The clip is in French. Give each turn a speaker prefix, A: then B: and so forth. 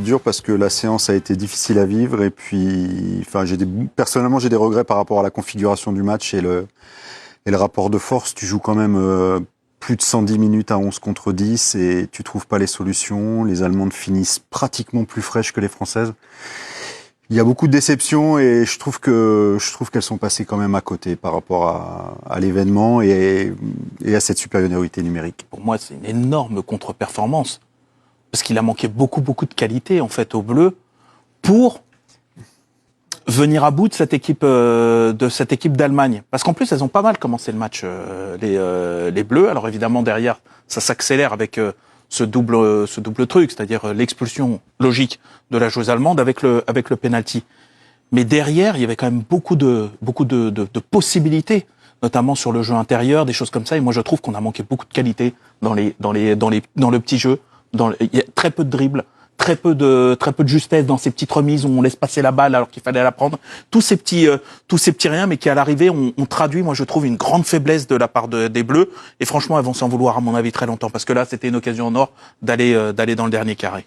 A: dur parce que la séance a été difficile à vivre et puis, enfin, personnellement, j'ai des regrets par rapport à la configuration du match et le rapport de force. Tu joues quand même plus de 110 minutes à 11 contre 10 et tu trouves pas les solutions. Les Allemandes finissent pratiquement plus fraîches que les Françaises. Il y a beaucoup de déceptions et je trouve qu'elles sont passées quand même à côté par rapport à l'événement et à cette supériorité numérique.
B: Pour moi, c'est une énorme contre-performance. Parce qu'il a manqué beaucoup de qualité, en fait, aux Bleus pour venir à bout de cette équipe d'Allemagne. Parce qu'en plus, elles ont pas mal commencé le match, les Bleus. Alors évidemment, derrière, ça s'accélère avec ce double truc, c'est-à-dire l'expulsion logique de la joueuse allemande avec le penalty. Mais derrière, il y avait quand même beaucoup de possibilités, notamment sur le jeu intérieur, des choses comme ça. Et moi, je trouve qu'on a manqué beaucoup de qualité dans le petit jeu. Il y a très peu de dribbles, très peu de justesse dans ces petites remises où on laisse passer la balle alors qu'il fallait la prendre. Tous ces petits riens, mais qui à l'arrivée ont traduit, moi je trouve, une grande faiblesse de la part des Bleus. Et franchement, elles vont s'en vouloir à mon avis très longtemps parce que là, c'était une occasion en or d'aller dans le dernier carré.